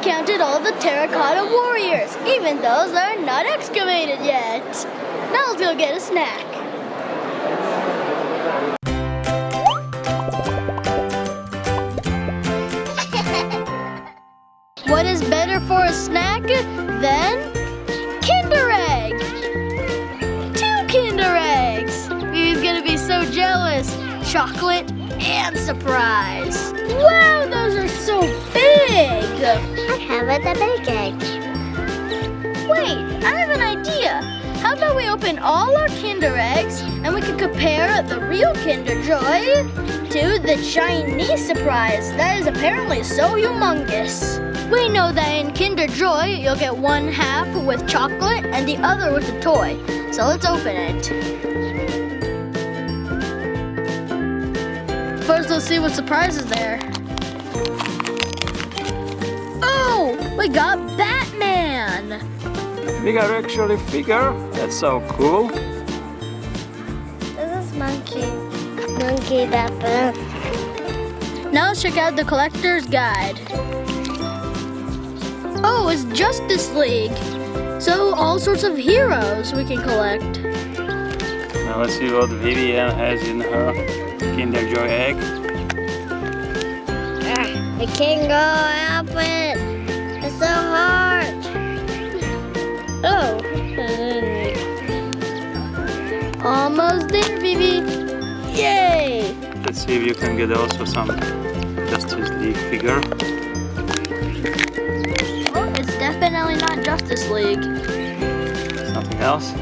counted all the Terracotta Warriors, even those that are not excavated yet. Now let's go get a snack. What is better for a snack than Kinder Egg? 2 Kinder Eggs! He's gonna be so jealous. Chocolate and surprise. Wow, those are so big! I have a big egg. Wait, I have an idea. How about we open all our Kinder Eggs and we can compare the real Kinder Joy to the Chinese surprise that is apparently so humongous. We know that in Kinder Joy, you'll get one half with chocolate and the other with a toy. So let's open it. First, let's see what surprise is there. Oh, we got Batman! We got actually figure. That's so cool. This is Monkey Batman. Now let's check out the collector's guide. Oh, it's Justice League. So all sorts of heroes we can collect. Now let's see what Vivian has in her Kinder Joy egg. I can't go up it. It's so hard. Oh. Almost there, Vivi. Yay! Let's see if you can get also some Justice League figure. Oh, it's definitely not Justice League. Something else.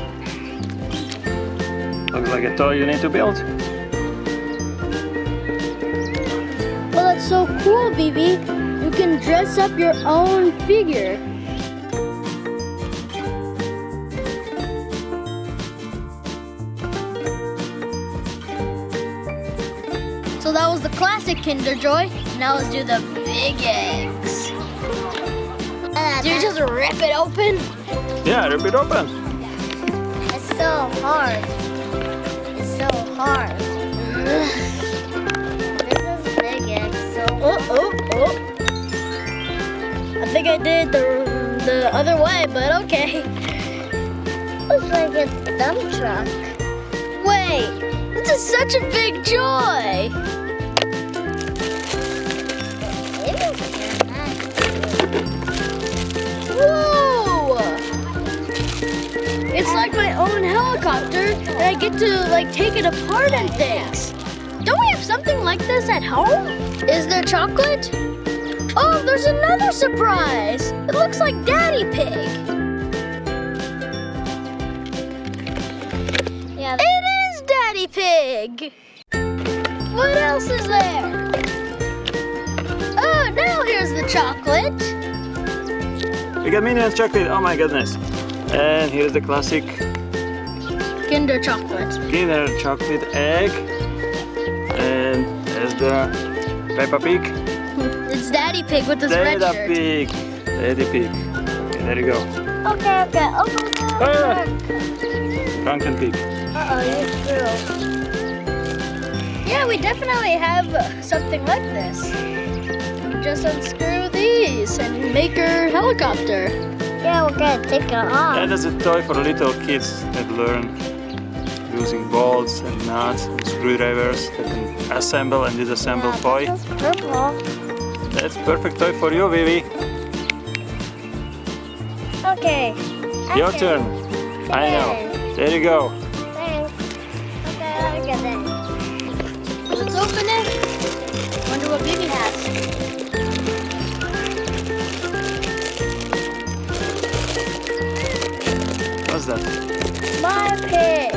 Looks like a toy you need to build. Well, that's so cool, Vivi. You can dress up your own figure. So that was the classic Kinder Joy. Now let's do the big eggs. Do you just rip it open? Yeah, rip it open. It's so hard. It's so hard. This is big egg, so Oh. I think I did the other way, but okay. looks like a dump truck. Wait, this is such a big joy. Whoa! It's like my own helicopter, and I get to like take it apart and things. Don't we have something like this at home? Is there chocolate? Oh, there's another surprise. It looks like Daddy Pig. Yeah. It is Daddy Pig. What else is there? Oh, now here's the chocolate. We got Minions chocolate. Oh my goodness. And here's the classic Kinder chocolate. Kinder chocolate egg. And there's the Peppa Pig. It's Daddy Pig with his red shirt. Pig. Daddy Pig. Okay, there you go. Okay. Open it. Ah! Drunken Pig. Uh-oh, you screw. Yeah, we definitely have something like this. Just unscrew these and make her helicopter. Yeah, we're gonna take it off. And that's a toy for little kids that learn using bolts and nuts and screwdrivers that can assemble and disassemble toy. This is purple. That's perfect toy for you, Vivi. Okay. Your turn. I know. There you go. Thanks. Okay, look at that. Let's open it. Wonder what Vivi has. What's that? My pig.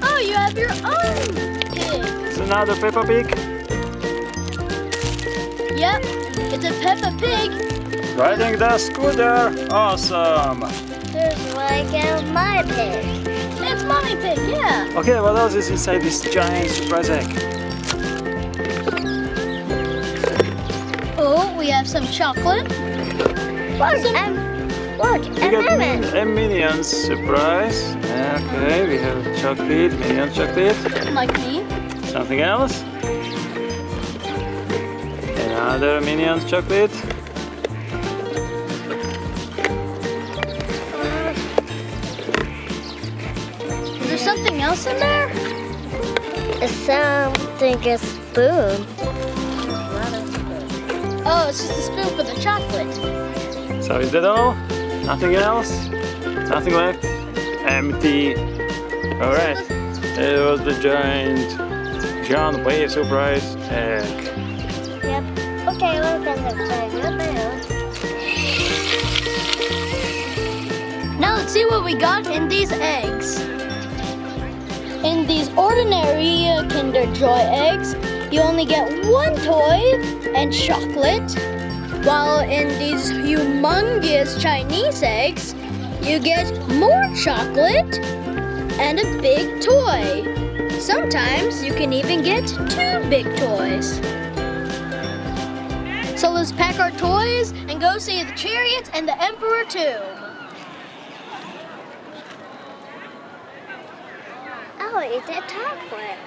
Oh, you have your own pig. It's another Peppa Pig. Yep, it's a Peppa Pig. Riding the scooter. Awesome. There's like my pig. It's Mommy Pig, yeah. Okay, what else is inside this giant surprise egg? Oh, we have some chocolate. Look, We got Minions surprise. Okay, we have chocolate, Minion chocolate. Like me. Something else? Another Minions chocolate. something else in there? It's something a spoon. Oh, it's just a spoon for the chocolate. So is that all? Nothing else? Nothing left? Empty. Alright. It was the giant wave surprise egg. Yep. Okay, look at the Now let's see what we got in these eggs. In these ordinary Kinder Joy eggs, you only get one toy and chocolate, while in these humongous Chinese eggs, you get more chocolate and a big toy. Sometimes you can even get 2 big toys. So let's pack our toys and go see the chariots and the Emperor Tomb. Oh, it's a chocolate.